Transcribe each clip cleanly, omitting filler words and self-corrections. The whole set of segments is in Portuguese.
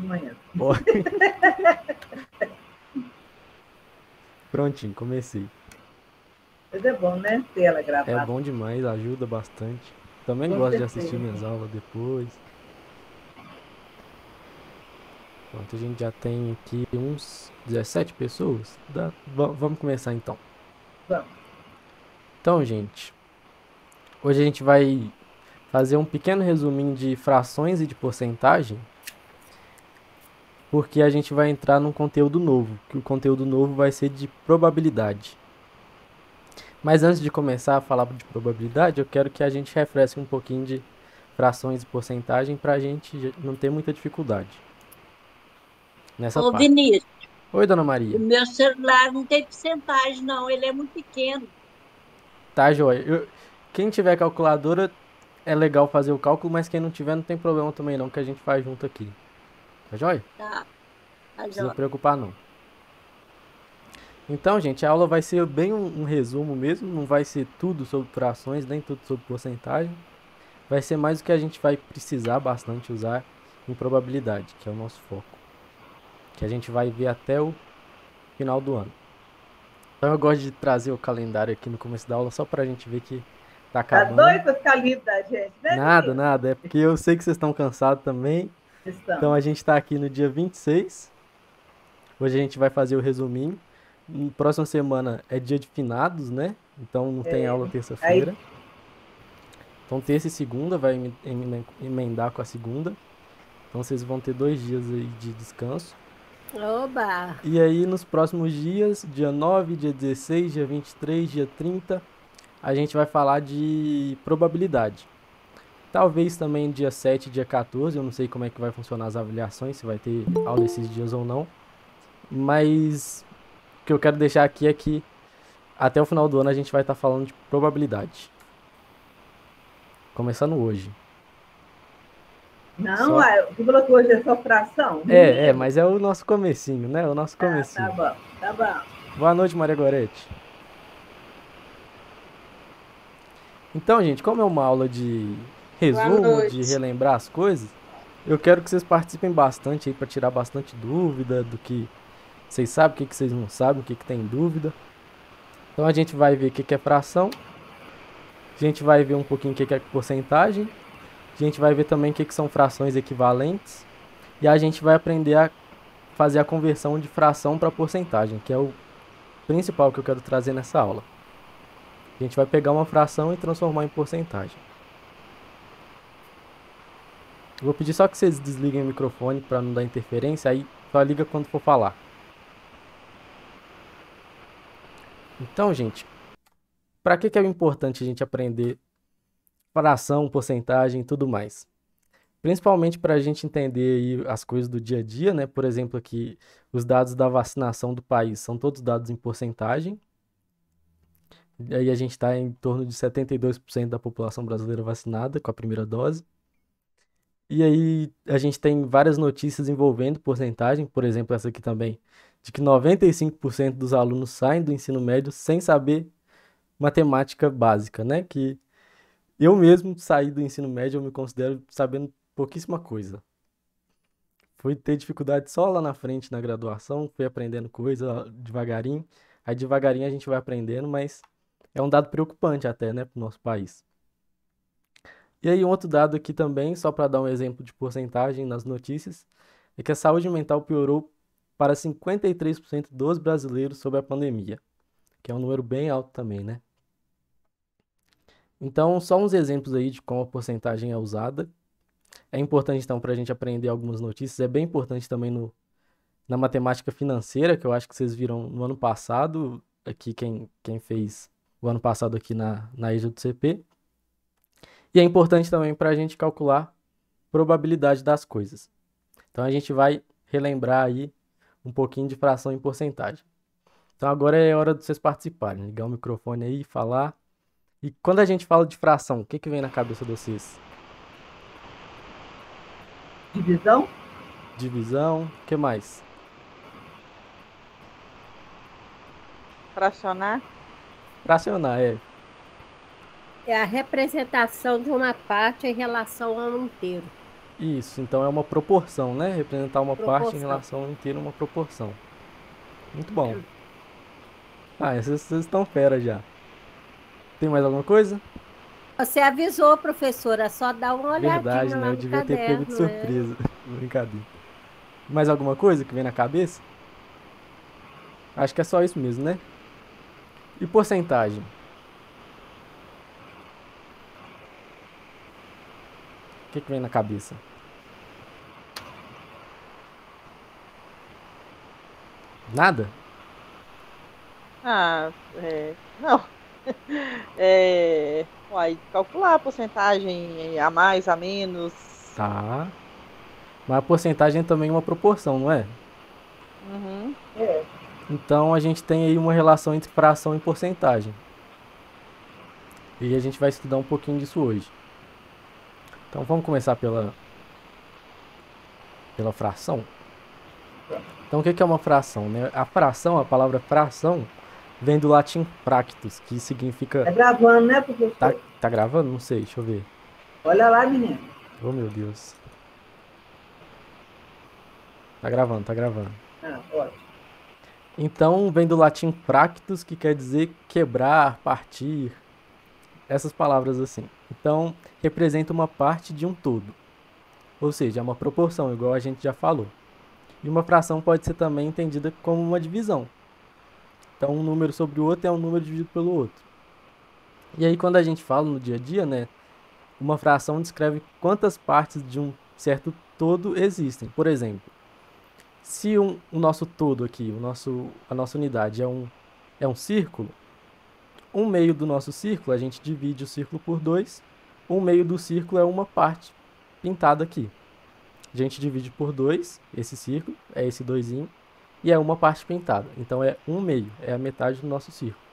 manhã. Ó. Prontinho, comecei. Mas é bom, né? Ter ela É gravada. bom demais, ajuda bastante. Também Com gosto de assistir certeza. minhas aulas depois. Pronto, a gente já tem aqui uns 17 pessoas. Vamos começar então. Vamos. Então, gente, hoje a gente vai fazer um pequeno resuminho de frações e de porcentagem, porque a gente vai entrar num conteúdo novo, que o conteúdo novo vai ser de probabilidade. Mas antes de começar a falar de probabilidade, eu quero que a gente refresque um pouquinho de frações e porcentagem para a gente não ter muita dificuldade nessa Ô, parte. Vinícius, Oi, dona o Maria. meu celular não tem porcentagem, não. Ele é muito pequeno. Tá, joia. Quem tiver calculadora, é legal fazer o cálculo, mas quem não tiver, não tem problema também não, que a gente faz junto aqui. Tá joia? Tá, Não tá precisa jóia. preocupar, não. Então, gente, a aula vai ser bem um resumo mesmo, não vai ser tudo sobre frações, nem tudo sobre porcentagem. Vai ser mais o que a gente vai precisar bastante usar em probabilidade, que é o nosso foco, que a gente vai ver até o final do ano. Então, eu gosto de trazer o calendário aqui no começo da aula só para a gente ver que tá Tá acabando. doido pra ficar livre da gente, né, Nada, menino? nada, é porque eu sei que vocês estão cansados também. Então, Estamos. a gente está aqui no dia 26. Hoje a gente vai fazer o resuminho. Próxima semana é dia de finados, né? Então não tem aula Aí, terça-feira. Então terça e segunda vai emendar com a segunda. Então vocês vão ter 2 dias aí de descanso. Oba! E aí nos próximos dias, dia 9, dia 16, dia 23, dia 30, a gente vai falar de probabilidade. Talvez também dia 7, dia 14, eu não sei como é que vai funcionar as avaliações, se vai ter aula esses dias ou não. Mas o que eu quero deixar aqui é que até o final do ano a gente vai estar falando de probabilidade. Começando hoje. não, Só... você falou que hoje é só fração? É, mas é o nosso comecinho, né? O nosso Tá comecinho. bom, tá bom. Boa noite, Maria Gorete. Então, gente, como é uma aula de Boa resumo, de noite. relembrar as coisas, eu quero que vocês participem bastante aí para tirar bastante dúvida do que vocês sabem, o que vocês não sabem, o que tem dúvida. Então a gente vai ver o que é fração, a gente vai ver um pouquinho o que é porcentagem, a gente vai ver também o que são frações equivalentes e a gente vai aprender a fazer a conversão de fração para porcentagem, que é o principal que eu quero trazer nessa aula. A gente vai pegar uma fração e transformar em porcentagem. Eu vou pedir só que vocês desliguem o microfone para não dar interferência, aí só liga quando for falar. Então, gente, para que é importante a gente aprender fração, porcentagem e tudo mais? Principalmente para a gente entender aí as coisas do dia a dia, né? Por exemplo, aqui os dados da vacinação do país são todos dados em porcentagem. E aí a gente está em torno de 72% da população brasileira vacinada com a primeira dose. E aí a gente tem várias notícias envolvendo porcentagem, por exemplo, essa aqui também, de que 95% dos alunos saem do ensino médio sem saber matemática básica, né? Que eu mesmo saí do ensino médio, eu me considero sabendo pouquíssima coisa. Fui ter dificuldade só lá na frente na graduação, fui aprendendo coisa devagarinho. Aí devagarinho a gente vai aprendendo, mas é um dado preocupante até, né, para o nosso país. E aí um outro dado aqui também, só para dar um exemplo de porcentagem nas notícias, é que a saúde mental piorou para 53% dos brasileiros sob a pandemia, que é um número bem alto também, né? Então, só uns exemplos aí de como a porcentagem é usada. É importante, então, para a gente aprender algumas notícias. É bem importante também na matemática financeira, que eu acho que vocês viram no ano passado, aqui quem fez o ano passado aqui na EJA do CP. E é importante também para a gente calcular probabilidade das coisas. Então, a gente vai relembrar aí um pouquinho de fração em porcentagem. Então, agora é hora de vocês participarem, ligar o microfone aí, falar. E quando a gente fala de fração, o que vem na cabeça de vocês? Divisão? Divisão, o que mais? Fracionar? Fracionar, é. É a representação de uma parte em relação ao inteiro. Isso, então é uma proporção, né? Representar uma parte em Proporção. relação ao inteiro, uma proporção. Muito bom. Ah, vocês estão fera já. Tem mais alguma coisa? Você avisou, professora, é só dar uma Verdade, olhadinha né? lá Eu no devia ter pego de caderno, né? surpresa. Brincadeira. Mais alguma coisa que vem na cabeça? Acho que é só isso mesmo, né? E porcentagem? O que vem na cabeça? Nada? Não. Uai, calcular a porcentagem a mais, a menos. Tá. Mas a porcentagem é também uma proporção, não é? Uhum. É. Então a gente tem aí uma relação entre fração e porcentagem. E a gente vai estudar um pouquinho disso hoje. Então vamos começar pela fração. Então o que é uma fração, né? A fração, a palavra fração, vem do latim fractus, que significa... Tá gravando, né, professor? Tá gravando? Não sei, deixa eu ver. Olha lá, menino. Oh, meu Deus. Tá gravando, tá gravando. Ah, ótimo. Então vem do latim fractus, que quer dizer quebrar, partir, essas palavras assim. Então representa uma parte de um todo. Ou seja, é uma proporção, igual a gente já falou. E uma fração pode ser também entendida como uma divisão. Então um número sobre o outro é um número dividido pelo outro. E aí quando a gente fala no dia a dia, né, uma fração descreve quantas partes de um certo todo existem. Por exemplo, se o nosso todo aqui, a nossa unidade é um círculo, um meio do nosso círculo, a gente divide o círculo por 2, um meio do círculo é uma parte pintada aqui. A gente divide por 2, esse círculo, é esse doisinho, e é uma parte pintada. Então é um meio, é a metade do nosso círculo.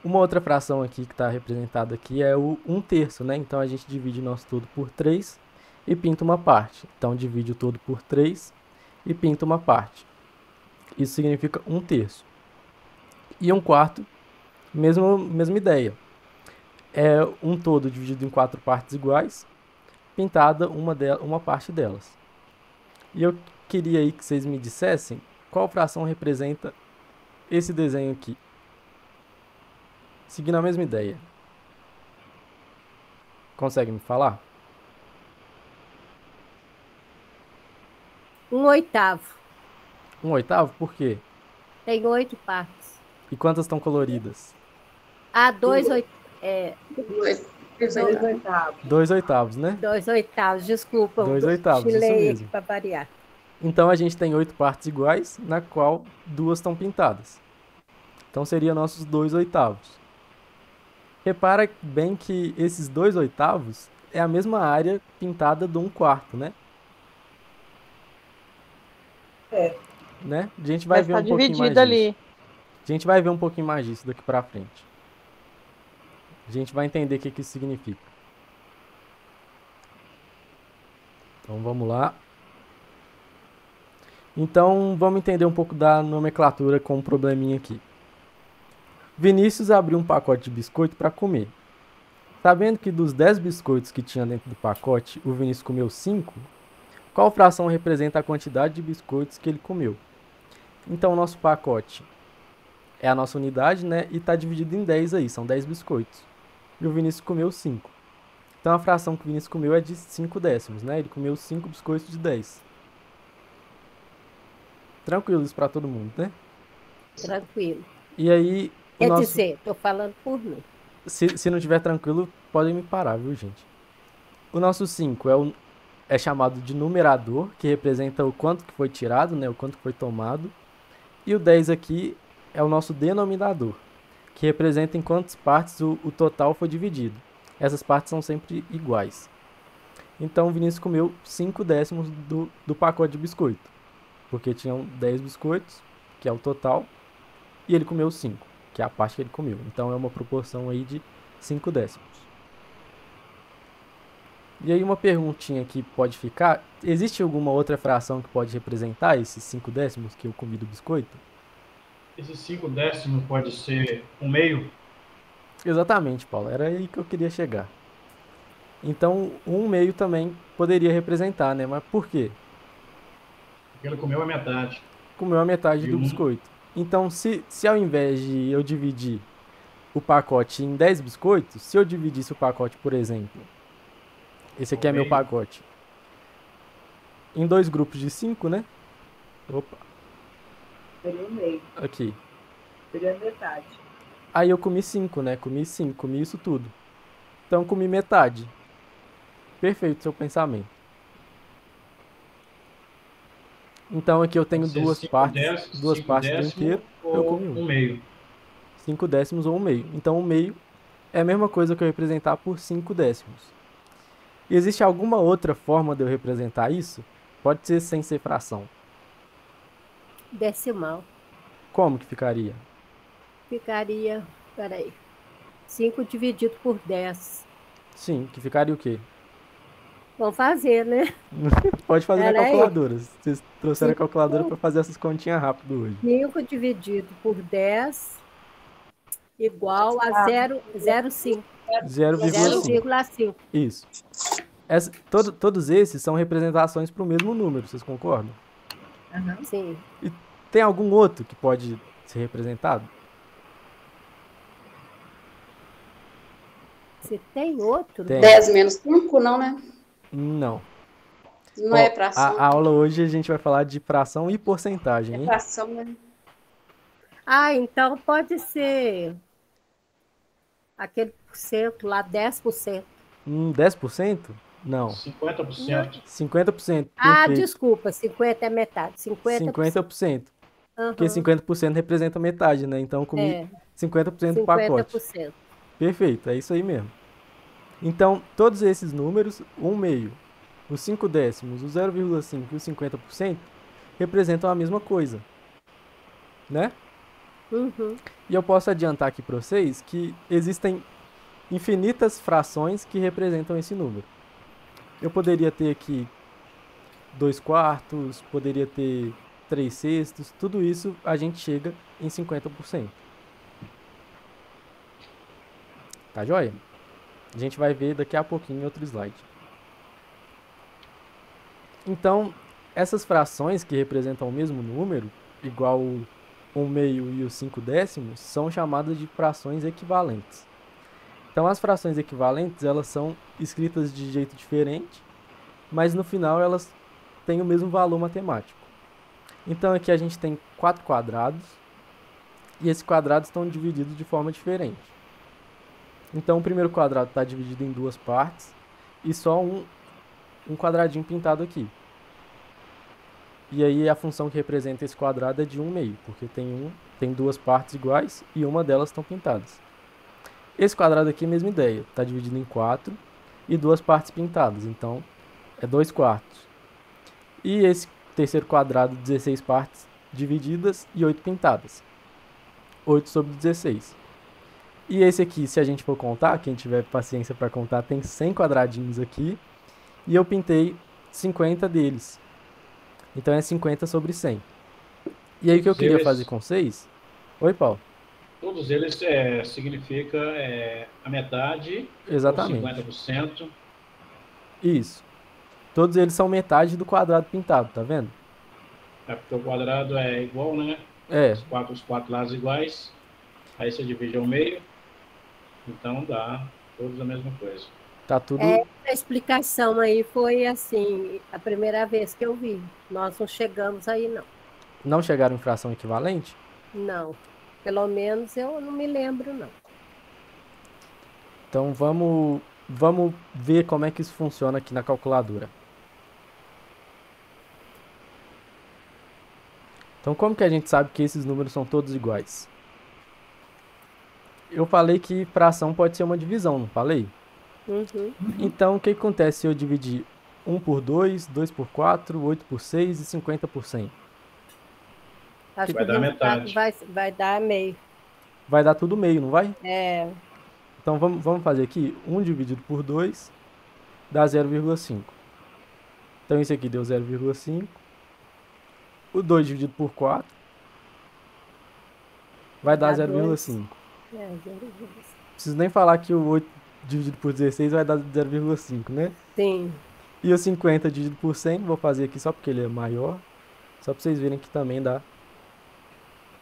Uma outra fração aqui que está representada aqui é o 1/3, né? Então a gente divide o nosso todo por 3 e pinta uma parte. Então divide o todo por 3 e pinta uma parte. Isso significa 1/3. E 1/4, mesma ideia. É um todo dividido em 4 partes iguais, pintada uma parte delas. E eu queria aí que vocês me dissessem qual fração representa esse desenho aqui. Seguindo a mesma ideia. Consegue me falar? 1/8. 1/8? Por quê? Tem 8 partes. E quantas estão coloridas? 2/8. 2/8. 2/8, né? 2/8, desculpa. 2/8, isso Chilei mesmo. aqui para variar. Então a gente tem 8 partes iguais, na qual 2 estão pintadas. Então seria nossos 2/8. Repara bem que esses 2/8 é a mesma área pintada do 1/4, né? É. Né? A gente vai Mas ver tá um pouquinho mais dividido disso. ali. A gente vai ver um pouquinho mais disso daqui pra frente. A gente vai entender o que isso significa. Então vamos lá. Então vamos entender um pouco da nomenclatura com um probleminha aqui. Vinícius abriu um pacote de biscoito para comer. Sabendo que dos 10 biscoitos que tinha dentro do pacote, o Vinícius comeu 5, qual fração representa a quantidade de biscoitos que ele comeu? Então, o nosso pacote é a nossa unidade, né? E está dividido em 10 aí, são 10 biscoitos. E o Vinícius comeu 5. Então, a fração que o Vinícius comeu é de 5/10, né? Ele comeu 5 biscoitos de 10. Tranquilo isso para todo mundo, né? Tranquilo. E aí, Quer dizer, estou falando por mim. se não estiver tranquilo, podem me parar, viu, gente? O nosso 5 é chamado de numerador, que representa o quanto que foi tirado, né? O quanto que foi tomado. E o 10 aqui é o nosso denominador, que representa em quantas partes o total foi dividido. Essas partes são sempre iguais. Então o Vinícius comeu 5/10 do pacote de biscoito, porque tinham 10 biscoitos, que é o total, e ele comeu 5, que é a parte que ele comeu. Então é uma proporção aí de 5/10. E aí uma perguntinha que pode ficar, existe alguma outra fração que pode representar esses 5/10 que eu comi do biscoito? Esse 5/10 pode ser 1/2? Exatamente, Paulo, era aí que eu queria chegar. Então, um meio também poderia representar, né? Mas por quê? Porque ele comeu a metade. Comeu a metade E do um- biscoito. Então, se ao invés de eu dividir o pacote em 10 biscoitos, se eu dividisse o pacote, por exemplo, esse aqui Ao é meu meio. pacote, em 2 grupos de 5, né? Opa, Seria o meio. aqui. Seria metade. Aí eu comi 5, né? Comi 5, comi isso tudo. Então, comi metade. Perfeito seu pensamento. Então, aqui eu tenho Pode ser duas cinco partes, décimos, duas cinco partes do décimos inteiro, eu ou comi um. um meio. 5 décimos ou um meio. Então, o meio é a mesma coisa que eu representar por 5 décimos. E existe alguma outra forma de eu representar isso? Pode ser sem ser fração. Decimal. Como que ficaria? Ficaria, peraí, 5 dividido por 10. Sim, que ficaria o quê? Vamos fazer, né? Pode fazer na Peraí. calculadora. Vocês trouxeram a calculadora para Cinco. fazer essas continhas rápido hoje. 5 dividido por 10 igual a 0,5. 0,5. 0,5. Isso. Todos esses são representações para o mesmo número, vocês concordam? Aham. Sim. Tem algum outro que pode ser representado? Se tem outro, Tem. 10 menos 5, não, né? Não. Não Ó, é fração. a aula hoje a gente vai falar de fração e porcentagem, É hein? fração, né? então pode ser aquele por cento lá, 10%. 10%? Não. 50%. 50%. Ah, Perfeito. desculpa, 50 é metade. 50%. 50%. Porque Aham. 50% representa metade, né? Então eu comi É, 50% do pacote. 50%. Perfeito, é isso aí mesmo. Então, todos esses números, 1 meio, os 5 décimos, o 0,5 e os 50%, representam a mesma coisa, né? Uhum. E eu posso adiantar aqui para vocês que existem infinitas frações que representam esse número. Eu poderia ter aqui 2 quartos, poderia ter 3 sextos, tudo isso a gente chega em 50%. Tá joia? A gente vai ver daqui a pouquinho em outro slide. Então, essas frações que representam o mesmo número, igual o 1 meio e os 5 décimos, são chamadas de frações equivalentes. Então, as frações equivalentes, elas são escritas de jeito diferente, mas no final elas têm o mesmo valor matemático. Então, aqui a gente tem 4 quadrados, e esses quadrados estão divididos de forma diferente. Então, o primeiro quadrado está dividido em 2 partes, e só um quadradinho pintado aqui. E aí a função que representa esse quadrado é de 1 meio, porque tem 2 partes iguais e uma delas estão pintadas. Esse quadrado aqui, mesma ideia, está dividido em 4 e 2 partes pintadas, então é 2 quartos. E esse terceiro quadrado, 16 partes divididas e 8 pintadas. 8 sobre 16. E esse aqui, se a gente for contar, quem tiver paciência para contar, tem 100 quadradinhos aqui. E eu pintei 50 deles. Então é 50 sobre 100. E aí o que eu queria fazer com vocês... Oi, Paulo. Todos eles significa a metade, Exatamente. ou 50%. Isso. Todos eles são metade do quadrado pintado, tá vendo? É porque o quadrado é igual, né? É, Os quatro lados iguais. Aí você divide ao meio. Então dá todos a mesma coisa. tá tudo... A explicação aí foi assim, a primeira vez que eu vi. Nós não chegamos aí, não. Não chegaram em fração equivalente? Não. Pelo menos eu não me lembro, não. Então vamos ver como é que isso funciona aqui na calculadora. Então como que a gente sabe que esses números são todos iguais? Eu falei que fração pode ser uma divisão, não falei? Uhum. Então o que acontece se eu dividir 1 por 2, 2 por 4, 8 por 6 e 50 por 100? Acho Vai que o dar resultado metade. vai dar meio. Vai dar tudo meio, não vai? É, Então vamos fazer aqui. 1 dividido por 2 dá 0,5. Então isso aqui deu 0,5. O 2 dividido por 4 vai dar Dá 0,5. é, Preciso nem falar que o dividido por 16 vai dar 0,5, né? Sim. E o 50 dividido por 100, vou fazer aqui só porque ele é maior, só para vocês verem que também dá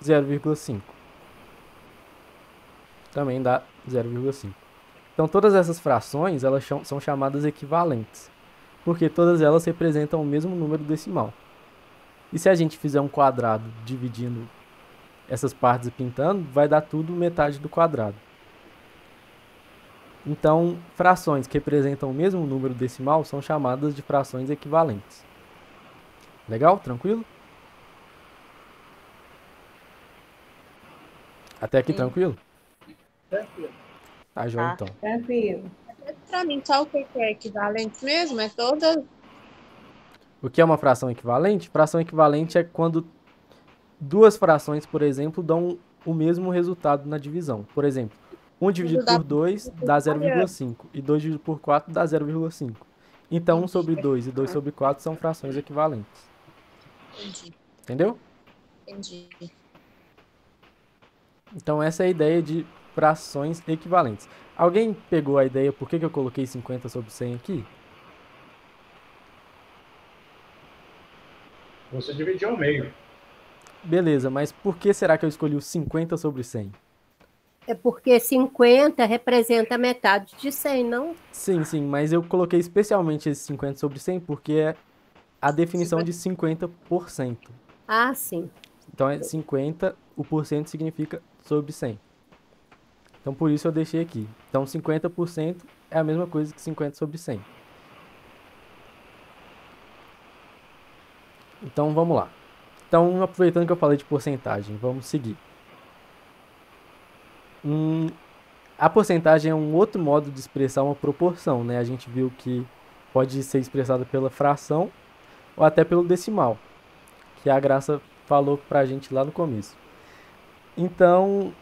0,5. Também dá 0,5. Então todas essas frações, elas são chamadas equivalentes, porque todas elas representam o mesmo número decimal. E se a gente fizer um quadrado dividindo essas partes e pintando, vai dar tudo metade do quadrado. Então, frações que representam o mesmo número decimal são chamadas de frações equivalentes. Legal? Tranquilo? Até aqui tranquilo? Tranquilo. Tá, joia, Tá. então. Tranquilo. Para mim, só o que é equivalente mesmo? É todas. O que é uma fração equivalente? Fração equivalente é quando duas frações, por exemplo, dão o mesmo resultado na divisão. Por exemplo, 1 dividido por 2 dá 0,5 e 2 dividido por 4 dá 0,5. Então, 1 sobre 2 e 2 sobre 4 são frações equivalentes. Entendi, Entendeu? entendi. Então, essa é a ideia de frações equivalentes. Alguém pegou a ideia por que eu coloquei 50 sobre 100 aqui? Você dividiu ao meio. Beleza, mas por que será que eu escolhi o 50 sobre 100? É porque 50 representa metade de 100, não? Sim, sim, mas eu coloquei especialmente esse 50 sobre 100 porque é a definição de 50%. Ah, sim. Então, é 50, o porcento significa sobre 100. Então, por isso eu deixei aqui. Então, 50% é a mesma coisa que 50 sobre 100. Então, vamos lá. Então, aproveitando que eu falei de porcentagem, vamos seguir. A porcentagem é um outro modo de expressar uma proporção, né? A gente viu que pode ser expressada pela fração ou até pelo decimal, que a Graça falou pra gente lá no começo. Então,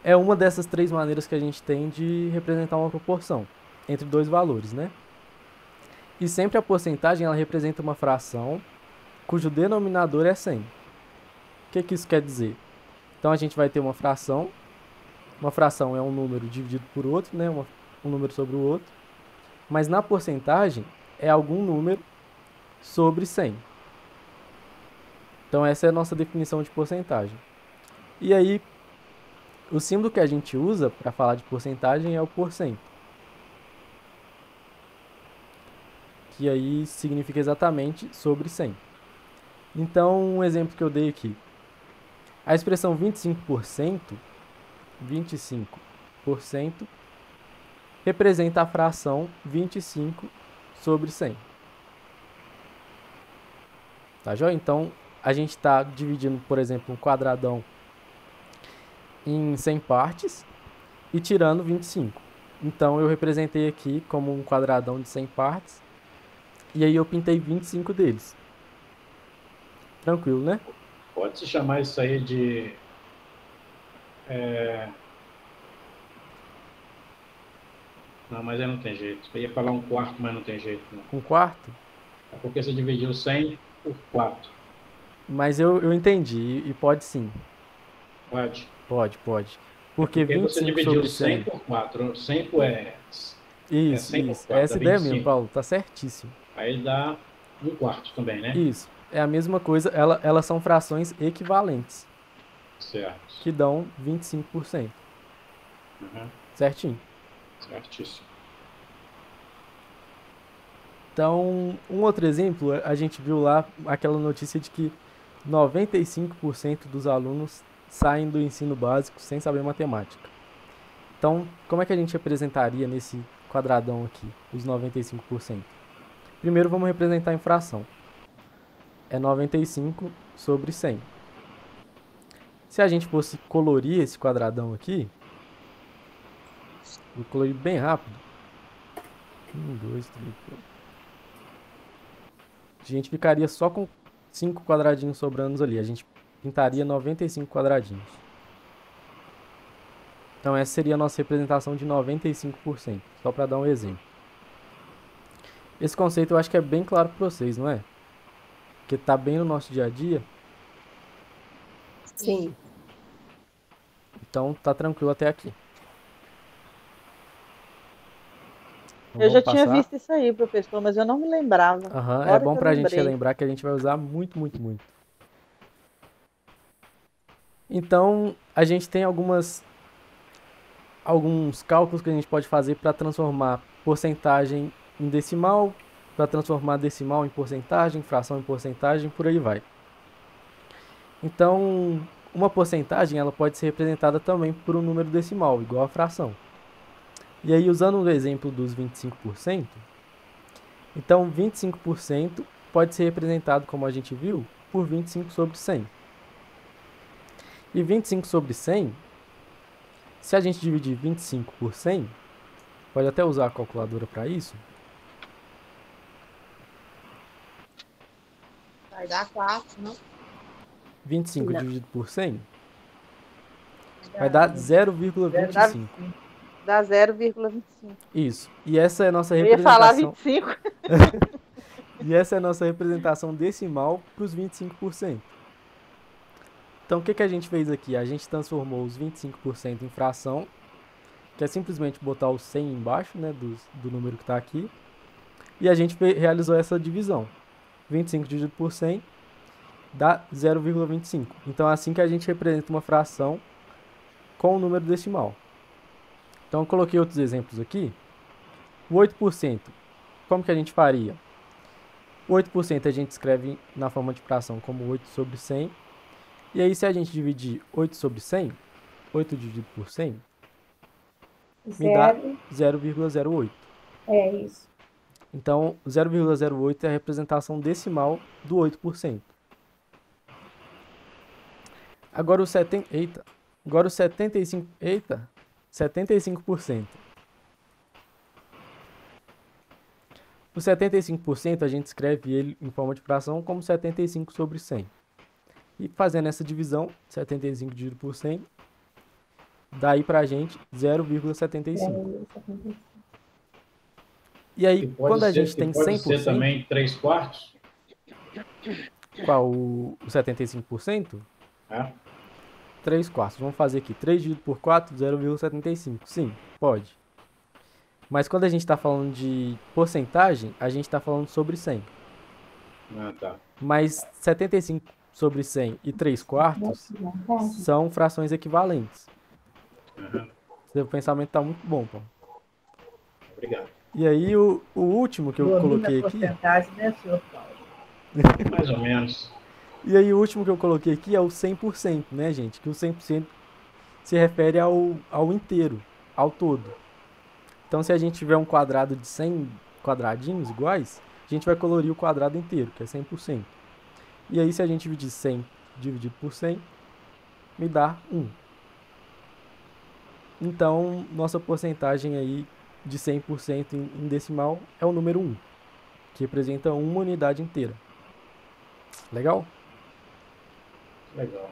é uma dessas três maneiras que a gente tem de representar uma proporção entre dois valores, né? E sempre a porcentagem ela representa uma fração cujo denominador é 100. O que isso quer dizer? Então, a gente vai ter uma fração. Uma fração é um número dividido por outro, né? Um número sobre o outro. Mas na porcentagem é algum número sobre 100. Então, essa é a nossa definição de porcentagem. E aí, o símbolo que a gente usa para falar de porcentagem é o porcento. Que aí significa exatamente sobre 100. Então, um exemplo que eu dei aqui. A expressão 25% representa a fração 25 sobre 100. Tá joia? Então, a gente está dividindo, por exemplo, um quadradão em 100 partes e tirando 25. Então, eu representei aqui como um quadradão de 100 partes e aí eu pintei 25 deles. Tranquilo, né? Pode-se chamar isso aí de... Não, mas aí não tem jeito. Eu ia falar um quarto, mas não tem jeito. Não. Um quarto? É porque você dividiu 100 por 4. Mas eu entendi, e pode sim. Pode? Pode. Porque Porque você 25 dividiu sobre 100 100... por 4. 5 é... Isso, 100 por isso. 4 É essa dá ideia 25. mesmo, Paulo. Tá certíssimo. Aí dá um quarto também, né? Isso. É a mesma coisa. Elas são frações equivalentes, Certo. que dão 25%. Uhum. Certinho. Certíssimo. Então, um outro exemplo, a gente viu lá aquela notícia de que 95% dos alunos saem do ensino básico sem saber matemática. Então, como é que a gente representaria nesse quadradão aqui, os 95%? Primeiro, vamos representar em fração. É 95 sobre 100. Se a gente fosse colorir esse quadradão aqui, vou colorir bem rápido. 1, 2, 3, 4. A gente ficaria só com 5 quadradinhos sobrando ali. A gente pintaria 95 quadradinhos. Então essa seria a nossa representação de 95%. Só para dar um exemplo. Esse conceito eu acho que é bem claro para vocês, não é? Porque está bem no nosso dia a dia. Sim. Então tá tranquilo até aqui. Então, Eu já vamos tinha passar. visto isso aí, professor, mas eu não me lembrava. Aham, é Agora bom que eu pra gente lembrei. relembrar que a gente vai usar muito, muito, muito. Então, a gente tem alguns cálculos que a gente pode fazer para transformar porcentagem em decimal, para transformar decimal em porcentagem, fração em porcentagem, por aí vai. Então, uma porcentagem ela pode ser representada também por um número decimal, igual a fração. E aí, usando o exemplo dos 25%, então 25% pode ser representado, como a gente viu, por 25 sobre 100. E 25 sobre 100, se a gente dividir 25 por 100, pode até usar a calculadora para isso, Vai dar 4, não? 25 Não. dividido por 100 vai dar 0,25. Dá 0,25. Isso. E essa é a nossa Eu ia falar representação. 25. E essa é a nossa representação decimal para os 25%. Então, o que a gente fez aqui? A gente transformou os 25% em fração, que é simplesmente botar o 100 embaixo, né, do número que está aqui. E a gente realizou essa divisão. 25 dividido por 100 dá 0,25. Então, é assim que a gente representa uma fração com o número decimal. Então, eu coloquei outros exemplos aqui. O 8%, como que a gente faria? O 8% a gente escreve na forma de fração como 8 sobre 100. E aí, se a gente dividir 8 sobre 100, 8 dividido por 100, me dá 0,08. É isso. Então, 0,08 é a representação decimal do 8%. Agora o 75%. O 75% a gente escreve ele em forma de fração como 75 sobre 100. E fazendo essa divisão, 75 dividido por 100, dá aí pra gente 0,75. E aí, quando a gente tem 100%... Pode ser também 3/4? Qual? O 75%? É. 3/4. Vamos fazer aqui. 3 dividido por 4, 0,75. Sim, pode. Mas quando a gente está falando de porcentagem, a gente está falando sobre 100. Ah, tá. Mas 75 sobre 100 e 3/4 são frações equivalentes. Uhum. Seu pensamento está muito bom, pô. Obrigado. E aí, o último que eu coloquei aqui... porcentagem, né, senhor Paulo? Mais ou menos. E aí, o último que eu coloquei aqui é o 100%, né, gente? Que o 100% se refere ao inteiro, ao todo. Então, se a gente tiver um quadrado de 100 quadradinhos iguais, a gente vai colorir o quadrado inteiro, que é 100%. E aí, se a gente dividir 100 dividido por 100, me dá 1. Então, nossa porcentagem aí de 100% em decimal é o número 1, que representa uma unidade inteira. Legal? Legal.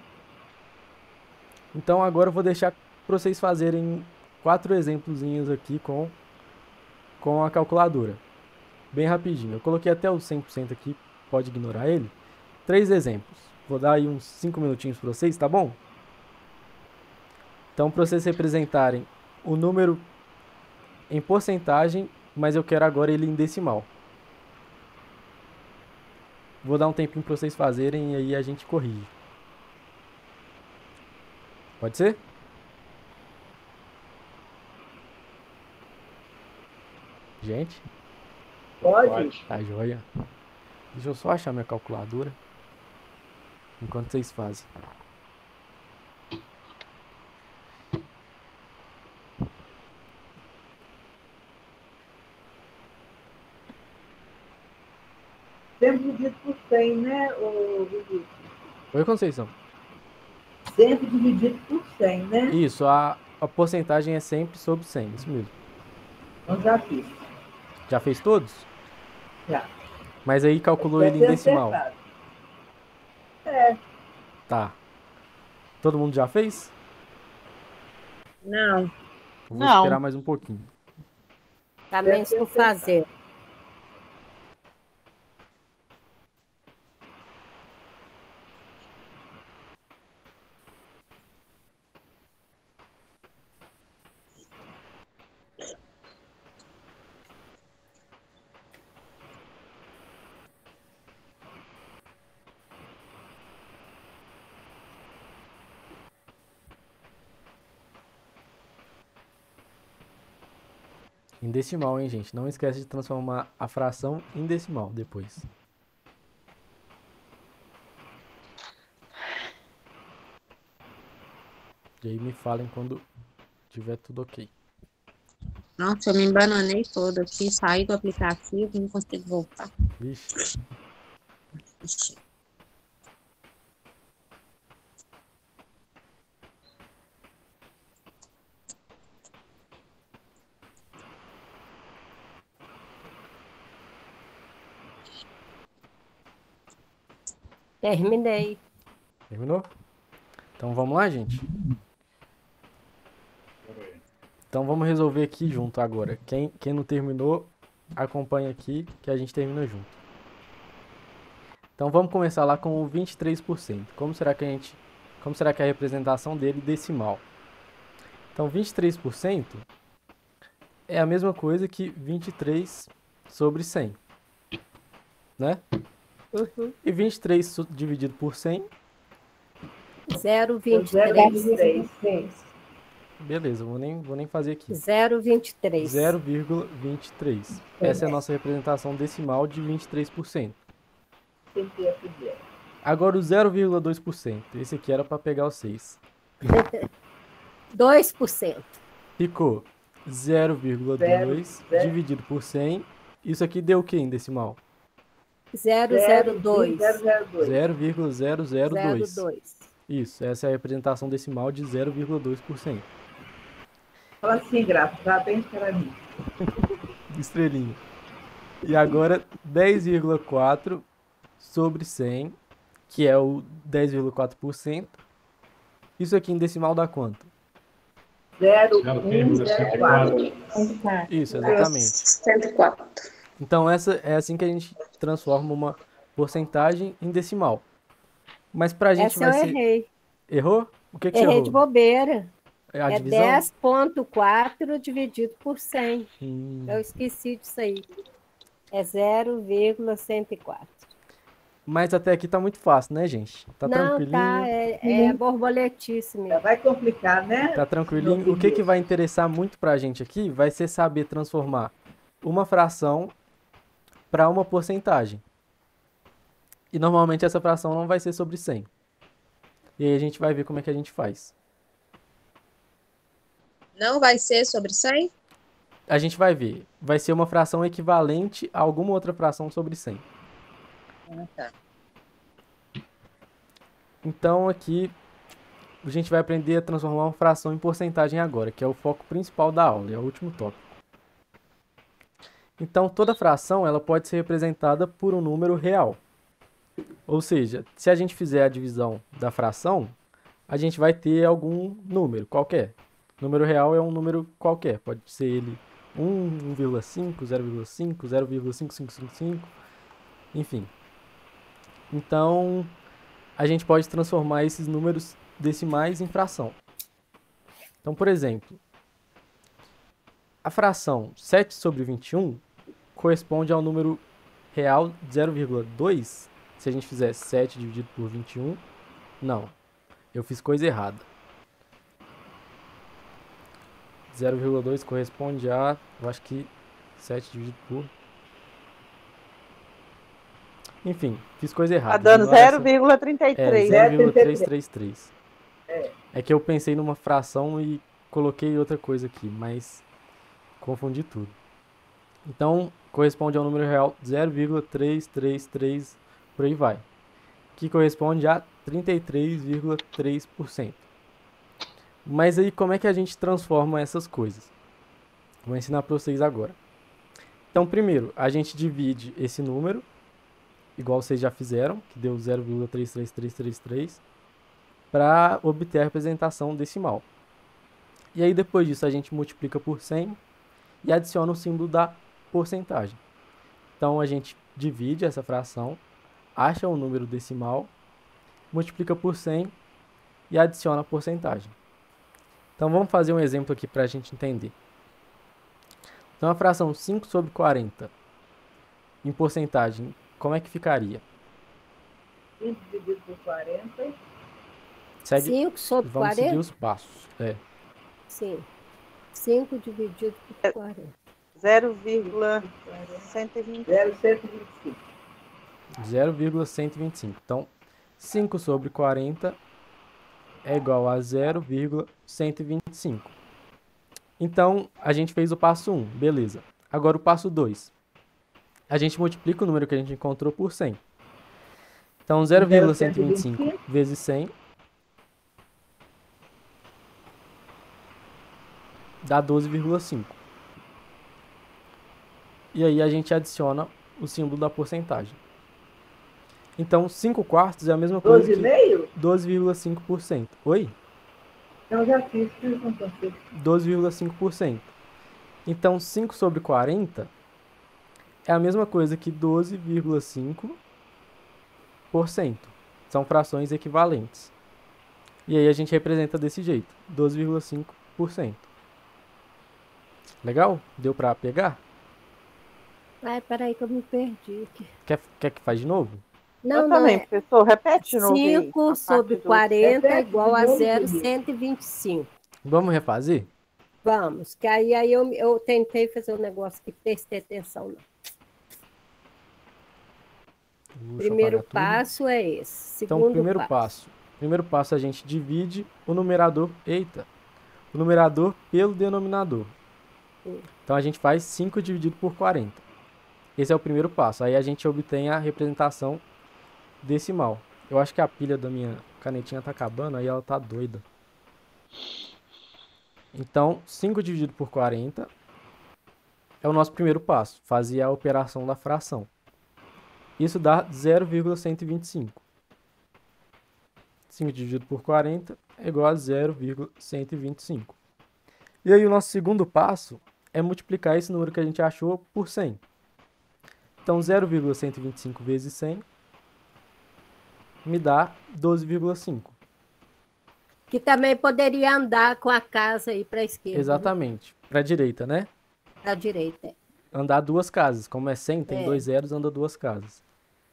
Então, agora eu vou deixar para vocês fazerem 4 exemplozinhos aqui com a calculadora. Bem rapidinho. Eu coloquei até o 100% aqui, pode ignorar ele. 3 exemplos. Vou dar aí uns 5 minutinhos para vocês, tá bom? Então, para vocês representarem o número em porcentagem, mas eu quero agora ele em decimal. Vou dar um tempinho para vocês fazerem e aí a gente corrige. Pode ser? Gente, Pode? tá joia. Deixa eu só achar minha calculadora enquanto vocês fazem. Sempre dividido por 100, né, ô Vinícius? Oi, Conceição. Sempre dividido por 100, né? Isso, a porcentagem é sempre sobre 100, isso mesmo. Eu já fiz. Já fez todos? Já. Mas aí calculou Deve ele em ter decimal. acertado. É. Tá. Todo mundo já fez? Não. Eu vou Não. esperar mais um pouquinho. Também estou fazendo. Em decimal, hein, gente? Não esquece de transformar a fração em decimal depois. E aí me falem quando tiver tudo ok. Nossa, eu me embananei toda aqui, saí do aplicativo, não consigo voltar. Vixe. Ixi. Terminei. Terminou? Então vamos lá, gente? Então vamos resolver aqui junto agora. Quem não terminou, acompanha aqui que a gente termina junto. Então vamos começar lá com o 23%. Como será que é a representação dele decimal? Então 23% é a mesma coisa que 23 sobre 100, né? Uhum. E 23 dividido por 100, 0,23. 0,23. beleza, vou nem fazer aqui. 0,23. 0,23. Essa é a nossa representação decimal de 23%. Tem que ir zero. Agora o 0,2%. Esse aqui era para pegar o 6. 2%. Ficou 0,2 dividido por 100. Isso aqui deu o que em decimal? 0,02. 0,002. 0,2. Isso, essa é a representação decimal de 0,2%. Fala assim, Graça, tá bem escaradinho. Estrelinha. E agora 10,4 sobre 100, que é o 10,4%. Isso aqui em decimal dá quanto? 0,104. Isso, exatamente. 104. Então essa é assim que a gente transforma uma porcentagem em decimal. Mas pra gente Essa vai eu ser... errei. Errou? O que você Errei de errou? bobeira. É a É divisão? 10,4 dividido por 100. Eu esqueci disso aí. É 0,104. Mas até aqui tá muito fácil, né, gente? Tá Não, tranquilinho? tá. É borboletice Já mesmo. vai complicar, né? Tá tranquilinho. O que vai interessar muito pra gente aqui vai ser saber transformar uma fração para uma porcentagem. E normalmente essa fração não vai ser sobre 100. E aí a gente vai ver como é que a gente faz. Não vai ser sobre 100? A gente vai ver. Vai ser uma fração equivalente a alguma outra fração sobre 100. Ah, tá. Então aqui a gente vai aprender a transformar uma fração em porcentagem agora, que é o foco principal da aula, é o último tópico. Então toda fração ela pode ser representada por um número real. Ou seja, se a gente fizer a divisão da fração, a gente vai ter algum número qualquer. Número real é um número qualquer, pode ser ele 1, 1,5, 0,5, 0,5555, enfim. Então, a gente pode transformar esses números decimais em fração. Então, por exemplo, a fração 7 sobre 21 corresponde ao número real 0,2. Se a gente fizer 7 dividido por 21, não, eu fiz coisa errada. 0,2 corresponde a, eu acho que 7 dividido por... Enfim, fiz coisa errada. Tá dando Ignora essa- 0,33. É, 0,333. É que eu pensei numa fração e coloquei outra coisa aqui, mas confundi tudo. Então, corresponde ao número real 0,333, por aí vai. Que corresponde a 33,3%. Mas aí, como é que a gente transforma essas coisas? Vou ensinar para vocês agora. Então, primeiro, a gente divide esse número, igual vocês já fizeram, que deu 0,33333, para obter a representação decimal. E aí, depois disso, a gente multiplica por 100 e adiciona o símbolo da porcentagem. Então, a gente divide essa fração, acha o número decimal, multiplica por 100 e adiciona a porcentagem. Então, vamos fazer um exemplo aqui para a gente entender. Então, a fração 5 sobre 40, em porcentagem, como é que ficaria? 5 dividido por 40. Segue, 5 sobre vamos seguir 40? os passos. É. Sim. 5 dividido por 40. 0,120. 0,125. 0,125. Então, 5 sobre 40 é igual a 0,125. Então, a gente fez o passo 1, beleza. Agora o passo 2. A gente multiplica o número que a gente encontrou por 100. Então, 0,125 vezes 100 dá 12,5. E aí a gente adiciona o símbolo da porcentagem. Então, 5 quartos é a mesma coisa que 12,5? 12,5%. Oi? Então já fiz, fiz com você. 12,5%. Então, 5 sobre 40 é a mesma coisa que 12,5%. São frações equivalentes. E aí a gente representa desse jeito, 12,5%. Legal? Deu pra pegar? Ai, peraí que eu me perdi aqui. Quer que faz de novo? Não, Eu não também, é. professor. Repete de novo aí, 5 a parte sobre do- 40 é Repete igual de a novo, 0,125. Vamos refazer? Vamos, que aí eu tentei fazer um negócio que prestei atenção. Não. Deixa eu Primeiro apagar tudo. passo é esse. Então, Segundo primeiro passo. Primeiro passo, a gente divide o numerador, o numerador pelo denominador. Então, a gente faz 5 dividido por 40. Esse é o primeiro passo. Aí a gente obtém a representação decimal. Eu acho que a pilha da minha canetinha tá acabando, aí ela tá doida. Então, 5 dividido por 40 é o nosso primeiro passo, fazer a operação da fração. Isso dá 0,125. 5 dividido por 40 é igual a 0,125. E aí o nosso segundo passo é multiplicar esse número que a gente achou por 100. Então, 0,125 vezes 100 me dá 12,5. que também poderia andar com a casa aí para a esquerda. Exatamente. Para a direita, né? Para a direita. Andar duas casas. Como é 100, tem É. 2 zeros, anda duas casas.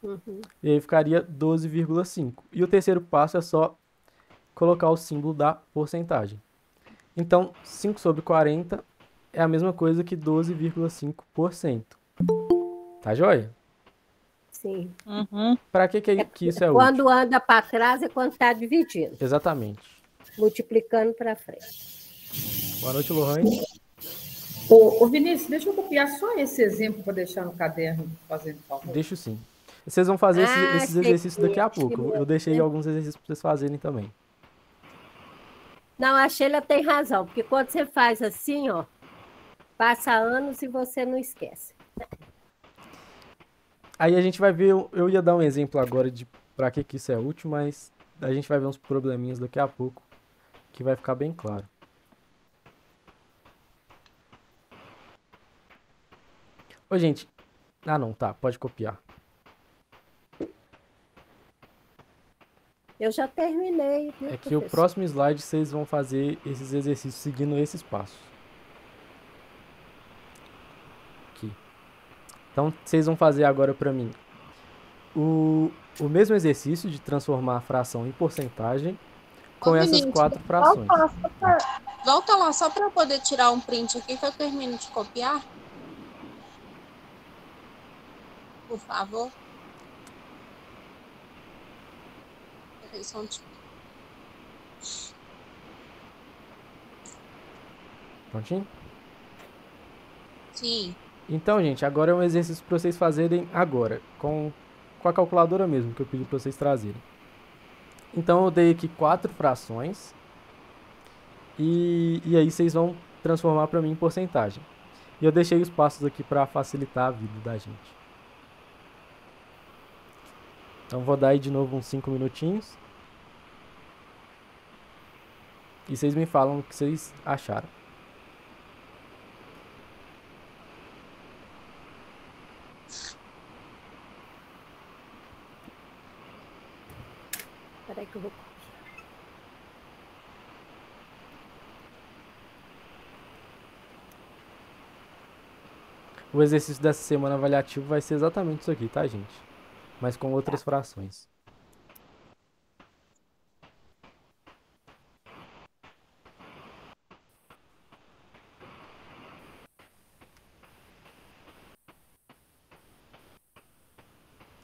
Uhum. E aí ficaria 12,5. E o terceiro passo é só colocar o símbolo da porcentagem. Então, 5 sobre 40 é a mesma coisa que 12,5%. Tá joia? Sim. Uhum. Para que isso é útil? Quando anda para trás é quando está dividindo, Exatamente. multiplicando para frente. Boa noite, Lohane. Ô Vinícius, deixa eu copiar só esse exemplo para deixar no caderno, fazendo favor. Deixo sim. Vocês vão fazer esses sei exercícios daqui a que pouco. Eu deixei alguns exercícios para vocês fazerem também. Não, a Sheila tem razão, porque quando você faz assim, ó, passa anos e você não esquece. Aí a gente vai ver, eu ia dar um exemplo agora de para que isso é útil, mas a gente vai ver uns probleminhas daqui a pouco que vai ficar bem claro. Ô, gente. Ah, não, tá, pode copiar. Eu já terminei. Viu, É que o professor? próximo slide vocês vão fazer esses exercícios seguindo esses passos. Aqui. Então, vocês vão fazer agora para mim o mesmo exercício de transformar a fração em porcentagem com Ô, essas Vinícius, 4 frações. Volta lá só para eu poder tirar um print aqui que eu termino de copiar. Por favor. Peraí, só um tiquinho. Prontinho? Sim. Então, gente, agora é um exercício para vocês fazerem agora, com a calculadora mesmo, que eu pedi para vocês trazerem. Então, eu dei aqui 4 frações, e aí vocês vão transformar para mim em porcentagem. E eu deixei os passos aqui para facilitar a vida da gente. Então, vou dar aí de novo uns 5 minutinhos. E vocês me falam o que vocês acharam. Peraí que eu vou. O exercício dessa semana avaliativo vai ser exatamente isso aqui, tá, gente? Mas com outras frações.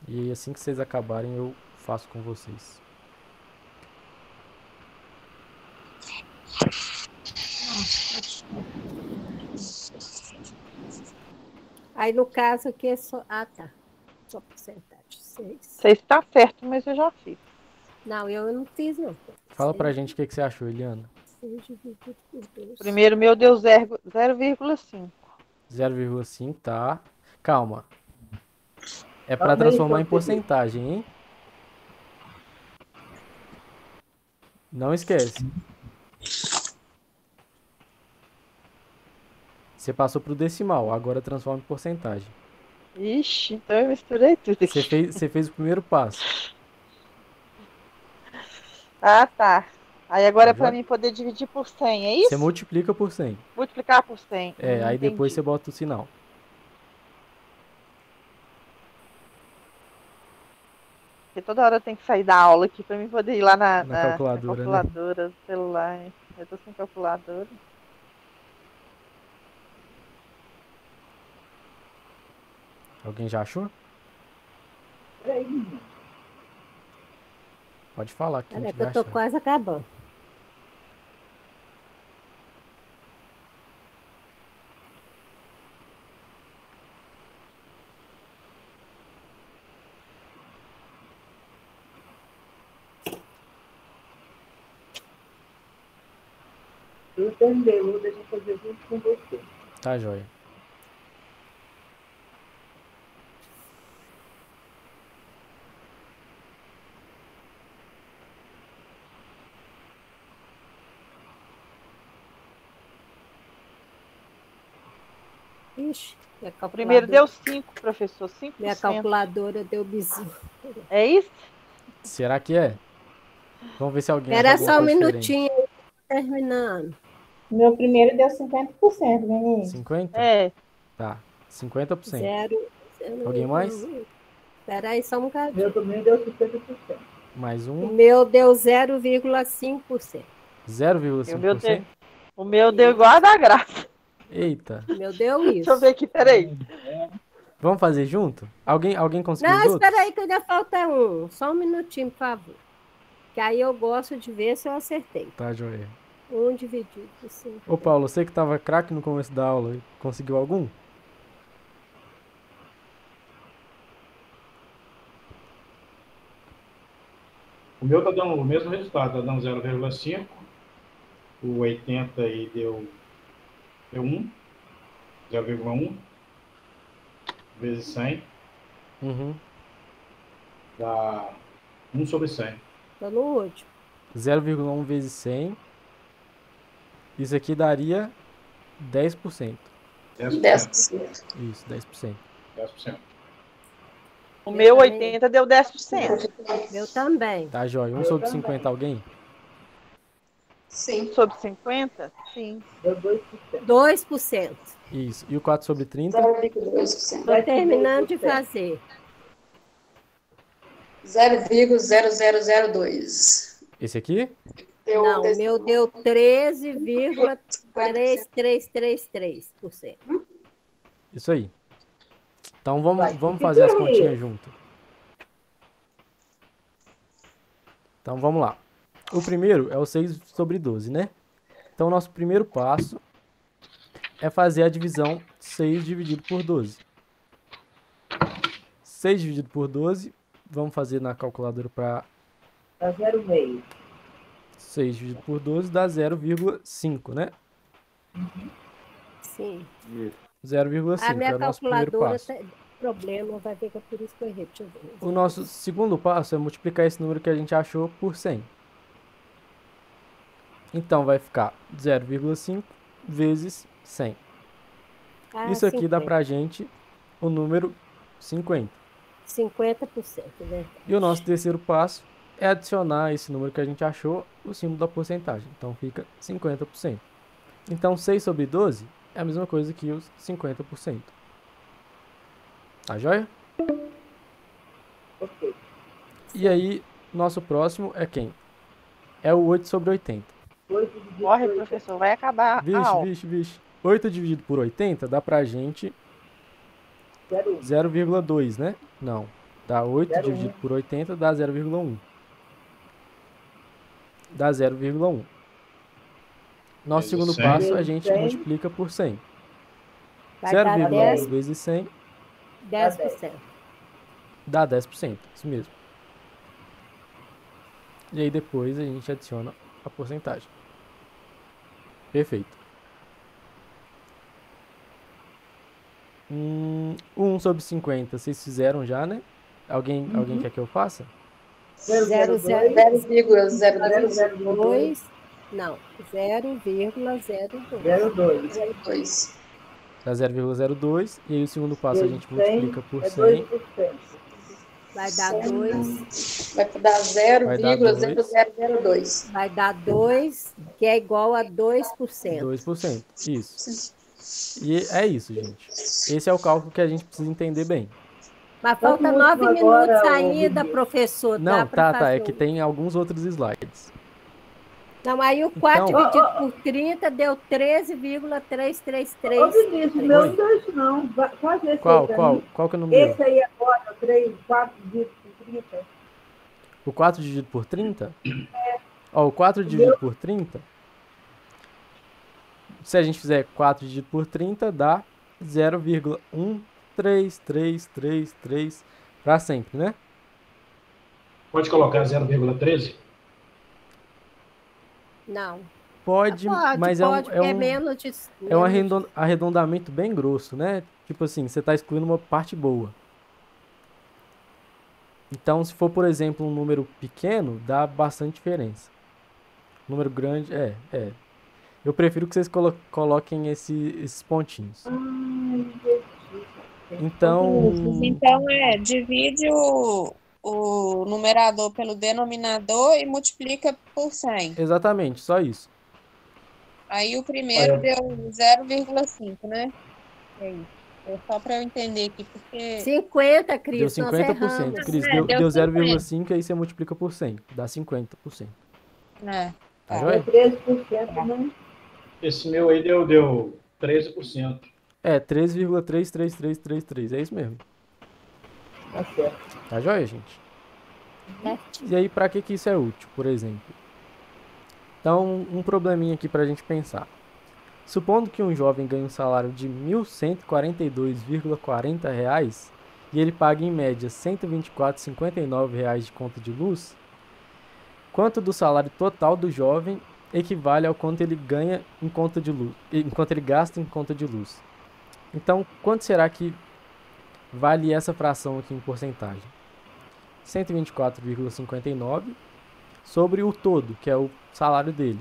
E aí, assim que vocês acabarem, eu faço com vocês. Aí, no caso aqui é só... Ah, tá. Só porcentagem. 6. Sei se tá certo, mas eu já fiz. Não, eu não fiz, não. Fala pra gente o que você achou, Eliana. 6 dividido por 2. Primeiro meu deu 0,5. 0,5, tá. Calma. É pra Calma aí, transformar em Felipe. porcentagem, hein? Não esquece. Você passou pro decimal, agora transforma em porcentagem. Ixi, então eu misturei tudo aqui. Você fez o primeiro passo. Ah, tá. Aí agora é Agora? pra mim poder dividir por 100, é Você isso? multiplica por 100. Multiplicar por 100. É, aí depois você Entendi. bota o sinal. Porque toda hora eu tenho que sair da aula aqui pra mim poder ir lá Na na calculadora, né? calculadora do celular. Hein? Eu tô sem calculadora. Alguém já achou? Peraí, menino. Pode falar que a Peraí, gente que eu vai tô achar. quase acabando. Eu terminei, vou deixar fazer junto com você. Tá, joia. Ixi, minha O primeiro calculadora, deu 5, professor. 5%. minha calculadora deu bizu. É isso? Será que é? Vamos ver se alguém acha Espera alguma só um coisa diferente. minutinho, terminando. Meu primeiro deu 50%, menino. 50? É. Tá. 50%. Zero. Alguém mais? Espera aí só um bocadinho. Meu também deu 50%. Mais O um. meu deu 0,5%. 0,5%. O meu deu igual a da Graça. Eita. O meu deu Deixa eu isso. ver aqui, peraí. Vamos fazer junto? Alguém conseguiu Não, os outros? espera aí que ainda falta um. Só um minutinho, por favor. Que aí eu gosto de ver se eu acertei. Tá, joia. 1 dividido por 5. Ô, Paulo, você que tava craque no começo da aula, conseguiu algum? O meu tá dando o mesmo resultado, tá dando 0,5. O 80 aí deu 1. 0,1 vezes 100 Uhum. dá 1 sobre 100. Tô no último. 0,1 vezes 100. Isso aqui daria 10%. 10%. Isso, 10%. 10%. O meu também. 80 deu 10%. Meu também. Tá, joia. 1 sobre 50, alguém? Sim. Sobre 50? Sim. Deu 2%. 2%. Isso. E o 4 sobre 30? 0,2%. Tô terminando de fazer. 0,0002. Esse aqui? Não, o meu deu 13,3333%. Isso aí. Então vamos fazer as continhas junto. Então vamos lá. O primeiro é o 6 sobre 12, né? Então o nosso primeiro passo é fazer a divisão 6 dividido por 12. 6 dividido por 12, vamos fazer na calculadora para Dá 0,5. 6 dividido por 12 dá 0,5, né? Sim. 0,5 A minha é o nosso primeiro calculadora passo. tem problema, vai ver que é por isso que eu errei. Deixa eu ver. O nosso segundo passo é multiplicar esse número que a gente achou por 100. Então vai ficar 0,5 vezes 100. Ah, Isso aqui dá 50. pra gente o número 50. 50%, né? E o nosso terceiro passo é adicionar esse número que a gente achou, o símbolo da porcentagem. Então fica 50%. Então 6 sobre 12 é a mesma coisa que os 50%. Tá joia? Ok. E aí, nosso próximo é quem? É o 8 sobre 80. 8 dividido Corre, por 80. professor, vai acabar a Vixe, aula. vixe, vixe. 8 dividido por 80 dá pra gente 0,1. 0,2, né? Não. Dá 8 0,1. dividido por 80 dá 0,1. Dá 0,1. Nosso Vezes segundo 100. passo a Vezes gente 100. multiplica por 100. Vai dar 0,1 10, vezes 100 10%. dá 10%. Isso mesmo. E aí depois a gente adiciona a porcentagem. Perfeito. 1 sobre 50, vocês fizeram já, né? Alguém quer que eu faça? 0,02. 0,02. Não, 0,02. 0,2. 02. Dá 0,02. E aí o segundo passo a Vezes gente 100 multiplica por é 100. 2%. Vai dar 2. Vai dar 0,0002. Vai dar 2, que é igual a 2%. 2%. Isso. E é isso, gente. Esse é o cálculo que a gente precisa entender bem. Mas Só falta que o 9 último minutos agora, ainda, o- professor. Não, Dá pra tá. É fazer que um- tem alguns outros slides. Não, aí o 4 Então- dividido por 30 deu 13,333. Ô, Vinícius, meu Oi. não deu isso não. Faz esse Qual? aí pra Qual? mim. Qual que é o número? Esse aí agora, 3, 4 dividido por 30. O 4 dividido por 30? Ó, o 4 dividido por 30. Se a gente fizer 4 dividido por 30, dá 0,13333 para sempre, né? Pode colocar 0,13? Não. Pode, mas pode, é porque um menos de... é um menos de- arredondamento bem grosso, né? Tipo assim, você está excluindo uma parte boa. Então, se for, por exemplo, um número pequeno, dá bastante diferença. Número grande, Eu prefiro que vocês coloquem esses pontinhos. Então, Então, divide o numerador pelo denominador e multiplica por 100. exatamente, só isso. Aí o primeiro deu 0,5, né? É isso. É só para eu entender aqui, porque... 50, Deu Cris, nós 50%. erramos. Cris, É, deu deu 0,5 aí você multiplica por 100. Dá 50%. É. Tá É joia? 13%, né? Esse meu aí deu 13%. É, 3,33333. É isso mesmo. Tá certo. Tá joia, gente? É. E aí, pra que isso é útil, por exemplo? Então, um probleminha aqui pra gente pensar. Supondo que um jovem ganhe um salário de R$ 1.142,40 e ele paga em média R$ 124,59 de conta de luz, quanto do salário total do jovem equivale ao quanto ele ganha em conta de luz, enquanto ele gasta em conta de luz? Então, quanto será que vale essa fração aqui em porcentagem? 124,59 sobre o todo, que é o salário dele.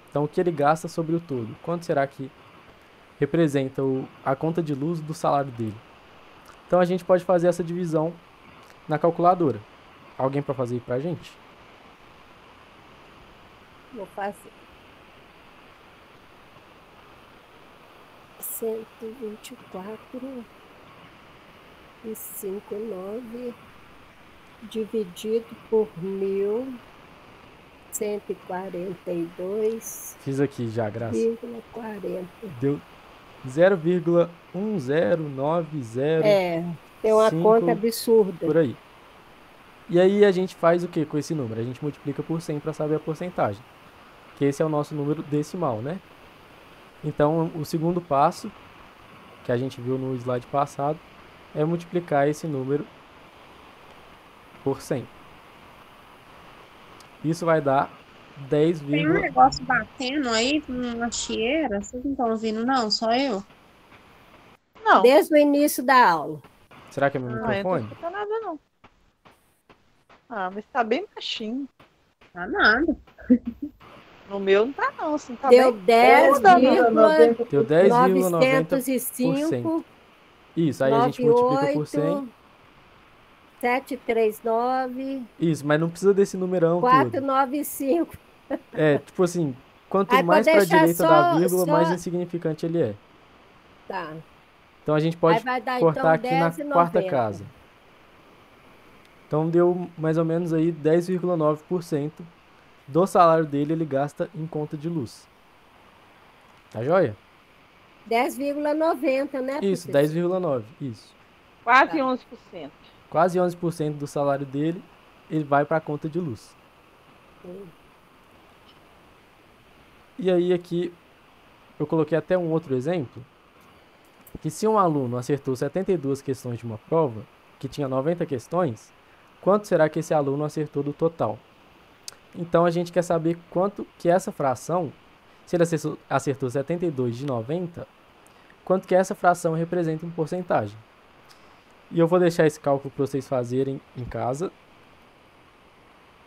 Então, o que ele gasta sobre o todo? Quanto será que representa a conta de luz do salário dele? Então, a gente pode fazer essa divisão na calculadora. Alguém para fazer aí pra gente? Vou fazer. 124,59 dividido por 1.142,40. Fiz aqui já, Graça. Deu 0,1090 Tem uma 5 conta absurda. por aí. E aí a gente faz o que com esse número? A gente multiplica por 100 para saber a porcentagem. Que esse é o nosso número decimal, né? Então, o segundo passo, que a gente viu no slide passado, é multiplicar esse número por 100. Isso vai dar 10, Tem um negócio batendo aí na chieira. Vocês não estão ouvindo, não? Só eu? Não, Desde o início da aula. será que é meu não, eu não tô microfone? escutando nada, não. Ah, mas tá bem baixinho. Tá nada. No meu não tá, não. Assim, tá Deu bem... 10,905. Deu 10,90%. Isso, aí a gente multiplica por 100. 739, Isso, mas não precisa desse numerão todo. 495. É, tipo assim, quanto Aí mais pode pra deixar direita da só- vírgula, só- mais insignificante ele é. Tá. Então a gente pode Aí vai dar, cortar então, aqui na 10,90. quarta casa. Então deu mais ou menos aí 10,9% do salário dele ele gasta em conta de luz. Tá joia? 10,90, né? Isso, professor? 10,9. Isso. Quase Tá. 11%. quase 11% do salário dele, ele vai para a conta de luz. E aí aqui eu coloquei até um outro exemplo, que se um aluno acertou 72 questões de uma prova, que tinha 90 questões, quanto será que esse aluno acertou do total? Então a gente quer saber quanto que essa fração, se ele acertou 72 de 90, quanto que essa fração representa em porcentagem. E eu vou deixar esse cálculo para vocês fazerem em casa.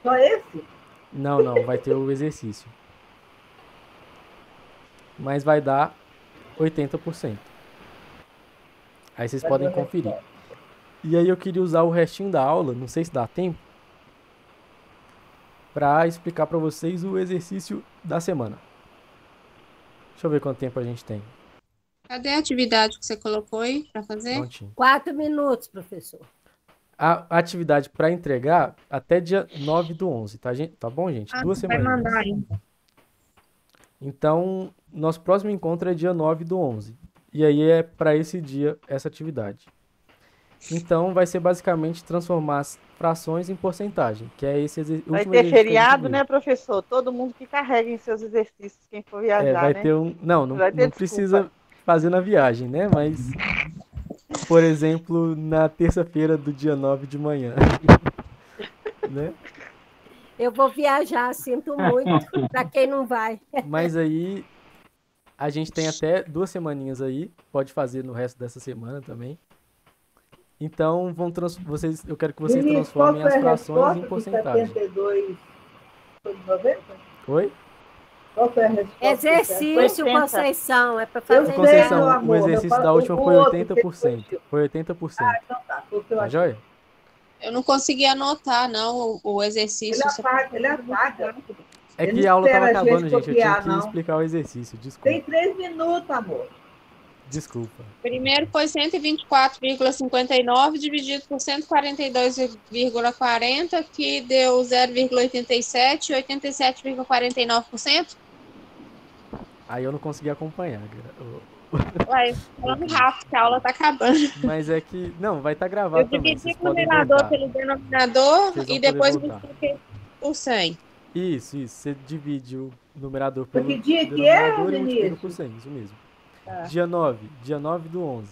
Só esse? Não, vai ter o exercício. Mas vai dar 80%. Aí vocês podem conferir. E aí eu queria usar o restinho da aula, não sei se dá tempo, para explicar para vocês o exercício da semana. Deixa eu ver quanto tempo a gente tem. Cadê a atividade que você colocou aí para fazer? Prontinho. 4 minutos, professor. A atividade para entregar até dia 9/11, tá, gente? Tá bom, gente? 2 vai semanas. mandar ainda. Então, nosso próximo encontro é dia 9/11. E aí é para esse dia essa atividade. Então, vai ser basicamente transformar as frações em porcentagem, que é esse último Vai exercício ter que a gente feriado, viu. né, professor? Todo mundo que carrega em seus exercícios, quem for viajar, Vai né? ter um... Não Vai ter precisa fazer na viagem, né? Mas, por exemplo, na terça-feira do dia 9 de manhã. Né? Eu vou viajar, sinto muito, para quem não vai. Mas aí, a gente tem até 2 semaninhas aí, pode fazer no resto dessa semana também. Então, eu quero que vocês Vinícius, transformem qual as foi a frações em resposta porcentagem. de 72 sobre 90? Oi? Qual foi a resposta? Exercício, 80. Conceição, é para Eu fazer sei, Conceição, meu o amor, exercício eu da última falo- foi o outro, 80%. Foi 80%. Ah, então tá. Foi o que eu Tá achei. joia? Eu não consegui anotar, não, o exercício. Ele apaga. É Ele que a aula espera tava a gente acabando, gente. Eu tinha copiar, que não. explicar o exercício. Desculpa. Tem 3 minutos, amor. Desculpa. Primeiro foi 124,59 dividido por 142,40, que deu 0,87 e 87,49%. Aí eu não consegui acompanhar. Ué, falando rápido, que a aula tá acabando. Mas é que... Não, vai estar gravado Eu também. dividi Vocês o podem numerador voltar. pelo denominador Vocês vão e depois poder voltar. multipliquei por 100. Isso. Você divide o numerador pelo que dia que é, denominador e multiplica Vinícius? por 100. Isso mesmo. Tá. Dia 9/11.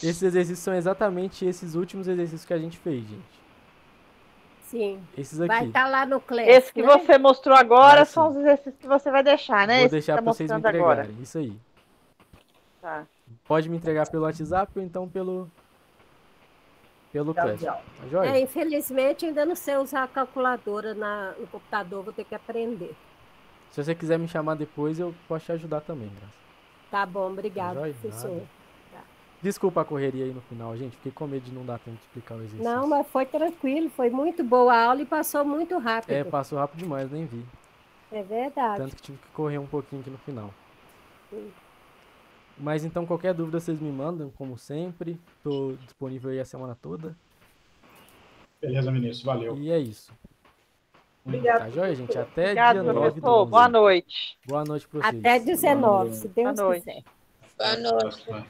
Esses exercícios são exatamente esses últimos exercícios que a gente fez, gente. Sim. Esses aqui. Vai estar lá no Class, Esse que né? você mostrou agora Vai, são os exercícios que você vai deixar, né? Vou Esse deixar que tá para vocês me mostrando agora. entregarem. Isso aí. Tá. Pode me entregar pelo WhatsApp ou então pelo Class. Tá joia? Infelizmente, ainda não sei usar a calculadora no computador, vou ter que aprender. Se você quiser me chamar depois, eu posso te ajudar também, Graça. Tá bom, obrigado, Tá joia? professor. Nada. Desculpa a correria aí no final, gente. Fiquei com medo de não dar tempo de explicar o exercício. Não, mas foi tranquilo, foi muito boa a aula e passou muito rápido. Passou rápido demais, nem vi. É verdade. Tanto que tive que correr um pouquinho aqui no final. Mas então, qualquer dúvida vocês me mandam, como sempre. Tô disponível aí a semana toda. Beleza, Vinícius. Valeu. E é isso. Obrigado. Tá joia, gente? Até Obrigado, dia 9 do professor. 11. Boa noite. Boa noite pra vocês. Até 19, se Deus Boa noite. quiser. Boa noite. Bastante.